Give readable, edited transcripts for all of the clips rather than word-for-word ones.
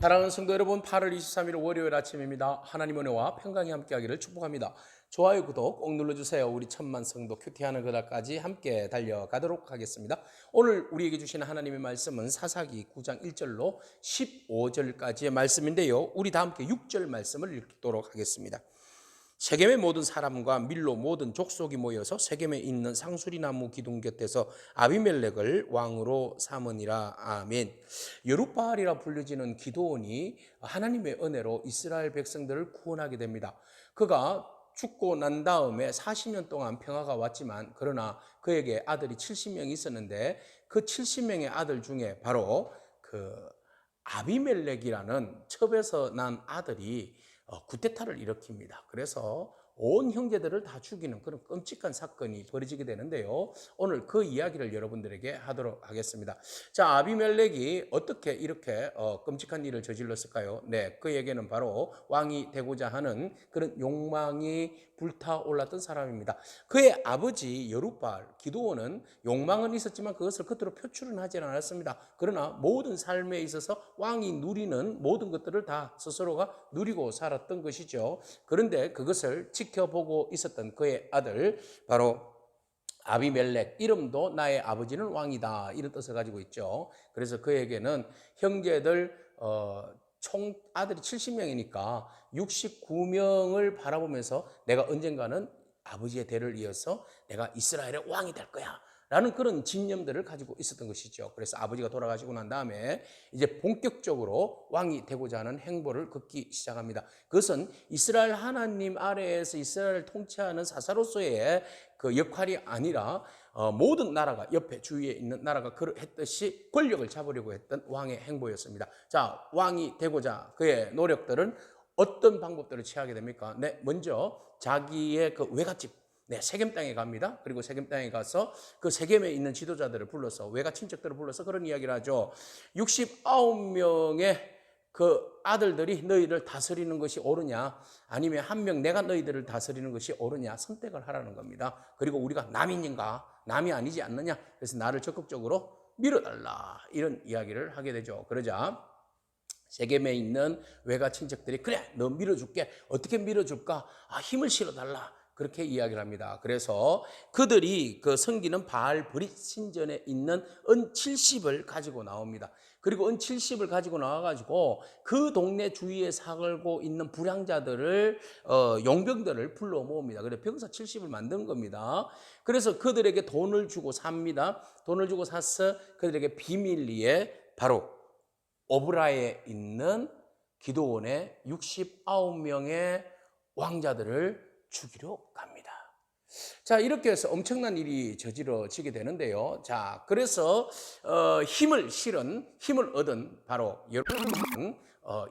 사랑하는 성도 여러분, 8월 23일 월요일 아침입니다. 하나님 은혜와 평강이 함께하기를 축복합니다. 좋아요, 구독 꼭 눌러주세요. 우리 천만 성도 큐티하는 그날까지 함께 달려가도록 하겠습니다. 오늘 우리에게 주시는 하나님의 말씀은 사사기 9장 1절로 15절까지의 말씀인데요. 우리 다 함께 6절 말씀을 읽도록 하겠습니다. 세겜의 모든 사람과 밀로 모든 족속이 모여서 세겜에 있는 상수리나무 기둥 곁에서 아비멜렉을 왕으로 삼으니라. 아멘. 여룻바알이라 불려지는 기드온이 하나님의 은혜로 이스라엘 백성들을 구원하게 됩니다. 그가 죽고 난 다음에 40년 동안 평화가 왔지만 그러나 그에게 아들이 70명이 있었는데 그 70명의 아들 중에 바로 그 아비멜렉이라는 첩에서 난 아들이 쿠데타를 일으킵니다. 그래서 온 형제들을 다 죽이는 그런 끔찍한 사건이 벌어지게 되는데요. 오늘 그 이야기를 여러분들에게 하도록 하겠습니다. 자, 아비멜렉이 어떻게 이렇게 끔찍한 일을 저질렀을까요? 네, 그에게는 바로 왕이 되고자 하는 그런 욕망이 불타올랐던 사람입니다. 그의 아버지 여룻바알 기드온은 욕망은 있었지만 그것을 겉으로 표출은 하지 않았습니다. 그러나 모든 삶에 있어서 왕이 누리는 모든 것들을 다 스스로가 누리고 살았던 것이죠. 그런데 그것을 지켜보고 있었던 그의 아들, 바로 아비멜렉, 이름도 나의 아버지는 왕이다, 이런 뜻을 가지고 있죠. 그래서 그에게는 형제들 총 아들이 70명이니까 69명을 바라보면서 내가 언젠가는 아버지의 대를 이어서 내가 이스라엘의 왕이 될 거야 라는 그런 집념들을 가지고 있었던 것이죠. 그래서 아버지가 돌아가시고 난 다음에 이제 본격적으로 왕이 되고자 하는 행보를 걷기 시작합니다. 그것은 이스라엘 하나님 아래에서 이스라엘을 통치하는 사사로서의 그 역할이 아니라 모든 나라가, 옆에 주위에 있는 나라가 그랬듯이 권력을 잡으려고 했던 왕의 행보였습니다. 자, 왕이 되고자 그의 노력들은 어떤 방법들을 취하게 됩니까? 네, 먼저 자기의 그 외갓집, 네, 세겜 땅에 갑니다. 그리고 세겜 땅에 가서 그 세겜에 있는 지도자들을 불러서, 외가 친척들을 불러서 그런 이야기를 하죠. 69명의 그 아들들이 너희를 다스리는 것이 옳으냐, 아니면 한 명 내가 너희들을 다스리는 것이 옳으냐 선택을 하라는 겁니다. 그리고 우리가 남인인가, 남이 아니지 않느냐, 그래서 나를 적극적으로 밀어달라, 이런 이야기를 하게 되죠. 그러자 세겜에 있는 외가 친척들이 그래, 너 밀어줄게. 어떻게 밀어줄까? 힘을 실어달라, 그렇게 이야기를 합니다. 그래서 그들이 그 섬기는 바알 브릿 신전에 있는 은 70을 가지고 나옵니다. 그리고 은 70을 가지고 나와가지고 그 동네 주위에 살고 있는 불량자들을 용병들을 불러 모읍니다. 그래서 병사 70을 만든 겁니다. 그래서 그들에게 돈을 주고 삽니다. 돈을 주고 사서 그들에게 비밀리에 바로 오브라에 있는 기드온의 69명의 왕자들을 죽이러 갑니다. 자, 이렇게 해서 엄청난 일이 저지러지게 되는데요. 자, 그래서 힘을 얻은 바로 여러분,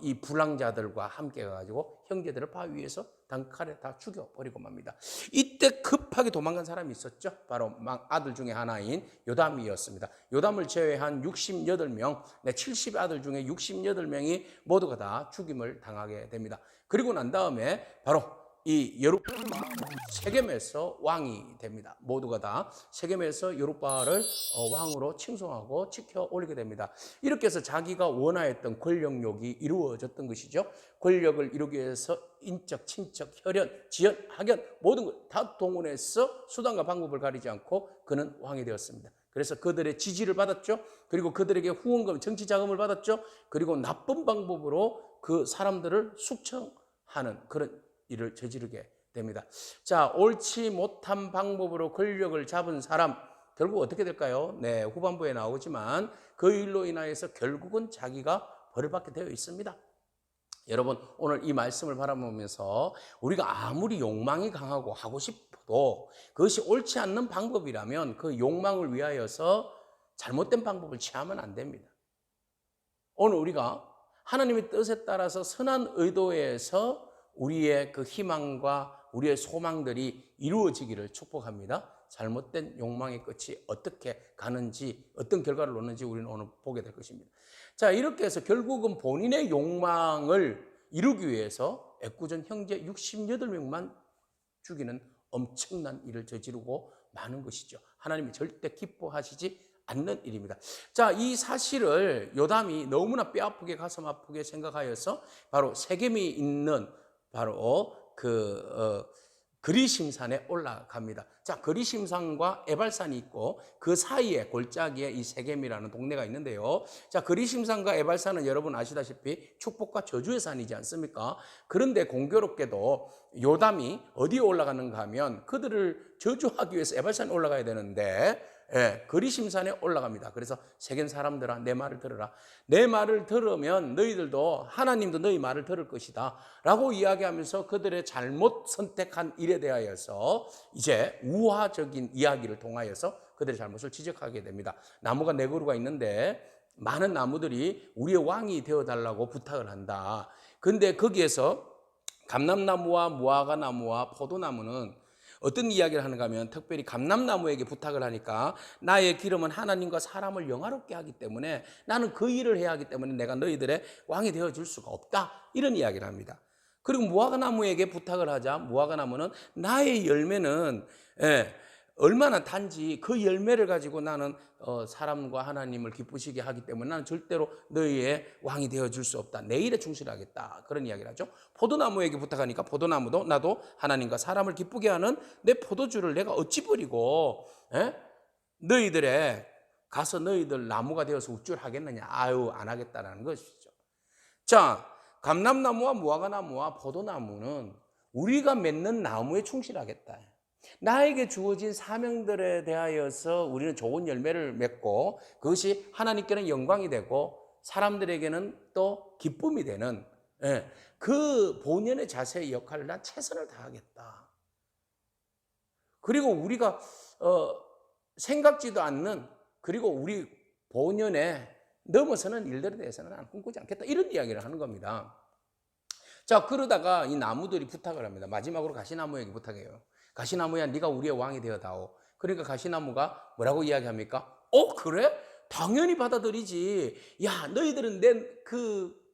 이 불량자들과 함께 가지고 형제들을 바위 위에서 단칼에 다 죽여버리고 맙니다. 이때 급하게 도망간 사람이 있었죠. 바로 아들 중에 하나인 요담이었습니다. 요담을 제외한 68명, 70 아들 중에 68명이 모두가 다 죽임을 당하게 됩니다. 그리고 난 다음에 바로 이 여룻바알이 세겜에서 왕이 됩니다. 모두가 다 세겜에서 여룻바알을 왕으로 칭송하고 지켜 올리게 됩니다. 이렇게 해서 자기가 원하였던 권력욕이 이루어졌던 것이죠. 권력을 이루기 위해서 인적, 친척, 혈연, 지연, 학연 모든 걸 다 동원해서 수단과 방법을 가리지 않고 그는 왕이 되었습니다. 그래서 그들의 지지를 받았죠. 그리고 그들에게 후원금, 정치 자금을 받았죠. 그리고 나쁜 방법으로 그 사람들을 숙청하는 그런 일을 저지르게 됩니다. 자, 옳지 못한 방법으로 권력을 잡은 사람 결국 어떻게 될까요? 네, 후반부에 나오지만 그 일로 인하여서 결국은 자기가 벌을 받게 되어 있습니다. 여러분, 오늘 이 말씀을 바라보면서 우리가 아무리 욕망이 강하고 하고 싶어도 그것이 옳지 않는 방법이라면 그 욕망을 위하여서 잘못된 방법을 취하면 안 됩니다. 오늘 우리가 하나님의 뜻에 따라서 선한 의도에서 우리의 그 희망과 우리의 소망들이 이루어지기를 축복합니다. 잘못된 욕망의 끝이 어떻게 가는지, 어떤 결과를 놓는지 우리는 오늘 보게 될 것입니다. 자, 이렇게 해서 결국은 본인의 욕망을 이루기 위해서 애꿎은 형제 68명만 죽이는 엄청난 일을 저지르고 마는 것이죠. 하나님이 절대 기뻐하시지 않는 일입니다. 자, 이 사실을 요담이 너무나 뼈아프게 가슴 아프게 생각하여서 바로 세겜이 있는 바로 그리심산에 올라갑니다. 자, 그리심산과 에발산이 있고 그 사이에 골짜기에 이 세겜이라는 동네가 있는데요. 자, 그리심산과 에발산은 여러분 아시다시피 축복과 저주의 산이지 않습니까? 그런데 공교롭게도 요담이 어디에 올라가는가 하면 그들을 저주하기 위해서 에발산에 올라가야 되는데 그리심산에 올라갑니다. 그래서 세겜 사람들아 내 말을 들으라. 내 말을 들으면 너희들도 하나님도 너희 말을 들을 것이다 라고 이야기하면서 그들의 잘못 선택한 일에 대하여서 이제 우화적인 이야기를 통하여서 그들의 잘못을 지적하게 됩니다. 나무가 네 그루가 있는데 많은 나무들이 우리의 왕이 되어달라고 부탁을 한다. 근데 거기에서 감람나무와 무화과나무와 포도나무는 어떤 이야기를 하는가 하면 특별히 감람나무에게 부탁을 하니까 나의 기름은 하나님과 사람을 영화롭게 하기 때문에 나는 그 일을 해야 하기 때문에 내가 너희들의 왕이 되어줄 수가 없다. 이런 이야기를 합니다. 그리고 무화과나무에게 부탁을 하자 무화과나무는 나의 열매는 얼마나 단지 그 열매를 가지고 나는 사람과 하나님을 기쁘시게 하기 때문에 나는 절대로 너희의 왕이 되어줄 수 없다. 내 일에 충실하겠다. 그런 이야기를 하죠. 포도나무에게 부탁하니까 포도나무도 나도 하나님과 사람을 기쁘게 하는 내 포도주를 내가 어찌 버리고 너희들의 가서 너희들 나무가 되어서 우쭐하겠느냐. 아유 안 하겠다라는 것이죠. 자, 감람나무와 무화과나무와 포도나무는 우리가 맺는 나무에 충실하겠다. 나에게 주어진 사명들에 대하여서 우리는 좋은 열매를 맺고 그것이 하나님께는 영광이 되고 사람들에게는 또 기쁨이 되는 그 본연의 자세의 역할을 난 최선을 다하겠다. 그리고 우리가 생각지도 않는 그리고 우리 본연에 넘어서는 일들에 대해서는 난 꿈꾸지 않겠다. 이런 이야기를 하는 겁니다. 자, 그러다가 이 나무들이 부탁을 합니다. 마지막으로 가시나무에게 부탁해요. 가시나무야 네가 우리의 왕이 되어다오. 그러니까 가시나무가 뭐라고 이야기합니까? 그래? 당연히 받아들이지. 야 너희들은 내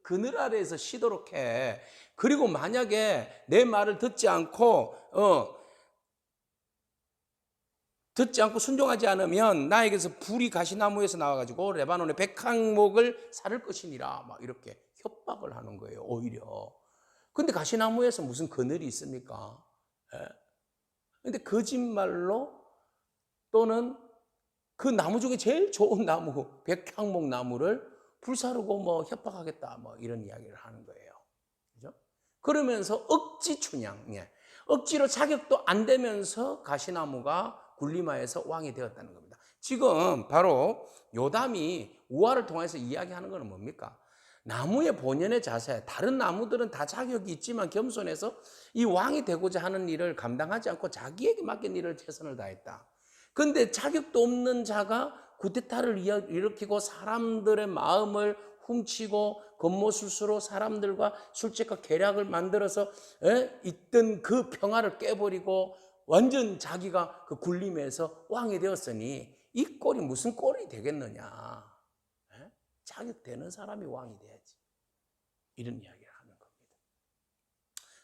그늘 아래에서 쉬도록 해. 그리고 만약에 내 말을 듣지 않고 순종하지 않으면 나에게서 불이 가시나무에서 나와가지고 레바논의 백항목을 사를 것이니라. 막 이렇게 협박을 하는 거예요. 오히려. 근데 가시나무에서 무슨 그늘이 있습니까? 근데 거짓말로 또는 그 나무 중에 제일 좋은 나무, 백향목 나무를 불사르고 뭐 협박하겠다, 뭐 이런 이야기를 하는 거예요. 그죠? 그러면서 억지 춘향, 억지로 자격도 안 되면서 가시나무가 굴리마에서 왕이 되었다는 겁니다. 지금 바로 요담이 우화를 통해서 이야기하는 것은 뭡니까? 나무의 본연의 자세, 다른 나무들은 다 자격이 있지만 겸손해서 이 왕이 되고자 하는 일을 감당하지 않고 자기에게 맡긴 일을 최선을 다했다. 그런데 자격도 없는 자가 구테타를 일으키고 사람들의 마음을 훔치고 겉모술수로 사람들과 술책과 계략을 만들어서 있던 그 평화를 깨버리고 완전 자기가 그 굴림에서 왕이 되었으니 이 꼴이 무슨 꼴이 되겠느냐. 자격되는 사람이 왕이 돼야지. 이런 이야기를 하는 겁니다.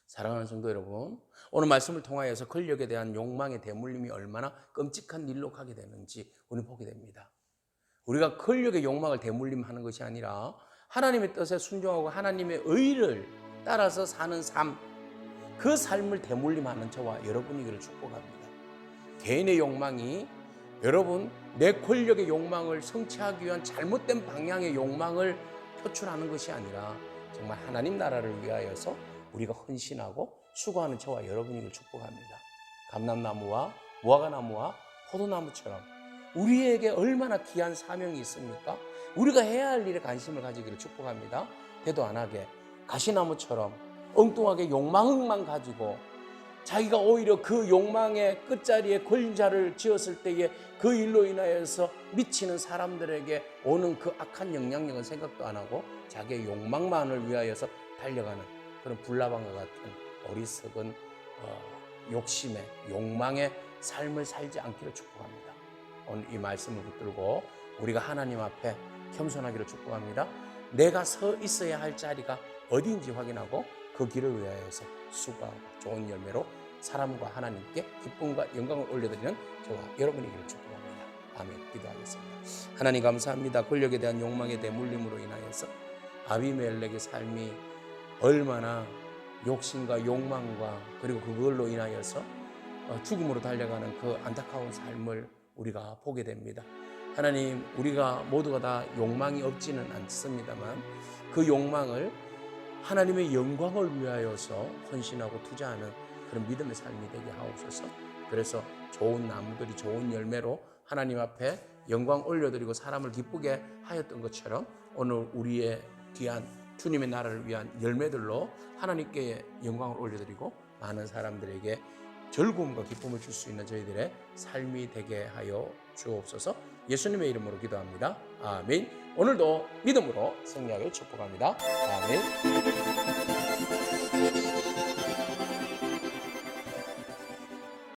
사랑하는 성도 여러분, 오늘 말씀을 통하여서 권력에 대한 욕망의 대물림이 얼마나 끔찍한 일로 가게 되는지 우리 보게 됩니다. 우리가 권력의 욕망을 대물림하는 것이 아니라 하나님의 뜻에 순종하고 하나님의 의를 따라서 사는 삶, 그 삶을 대물림하는 저와 여러분이기를 축복합니다. 개인의 욕망이 여러분 내 권력의 욕망을 성취하기 위한 잘못된 방향의 욕망을 표출하는 것이 아니라 정말 하나님 나라를 위하여서 우리가 헌신하고 수고하는 저와 여러분이기를 축복합니다. 감람나무와 무화과나무와 포도나무처럼 우리에게 얼마나 귀한 사명이 있습니까? 우리가 해야 할 일에 관심을 가지기를 축복합니다. 되도 안 하게 가시나무처럼 엉뚱하게 욕망만 가지고 자기가 오히려 그 욕망의 끝자리에 권자를 지었을 때에 그 일로 인하여서 미치는 사람들에게 오는 그 악한 영향력은 생각도 안 하고 자기의 욕망만을 위하여서 달려가는 그런 불나방과 같은 어리석은 욕심의 욕망의 삶을 살지 않기를 축복합니다. 오늘 이 말씀을 붙들고 우리가 하나님 앞에 겸손하기를 축복합니다. 내가 서 있어야 할 자리가 어디인지 확인하고 그 길을 위하여서 수고하고 좋은 열매로 사람과 하나님께 기쁨과 영광을 올려드리는 저와 여러분이기를 축복합니다. 아멘. 기도하겠습니다. 하나님 감사합니다. 권력에 대한 욕망에 대한 물림으로 인하여서 아비멜렉의 삶이 얼마나 욕심과 욕망과 그리고 그걸로 인하여서 죽음으로 달려가는 그 안타까운 삶을 우리가 보게 됩니다. 하나님, 우리가 모두가 다 욕망이 없지는 않습니다만 그 욕망을 하나님의 영광을 위하여서 헌신하고 투자하는 그런 믿음의 삶이 되게 하옵소서. 그래서 좋은 나무들이 좋은 열매로 하나님 앞에 영광 올려드리고 사람을 기쁘게 하였던 것처럼 오늘 우리의 귀한 주님의 나라를 위한 열매들로 하나님께 영광을 올려드리고 많은 사람들에게 즐거움과 기쁨을 줄 수 있는 저희들의 삶이 되게 하여 주옵소서. 예수님의 이름으로 기도합니다. 아멘. 오늘도 믿음으로 승리하길 축복합니다. 아멘.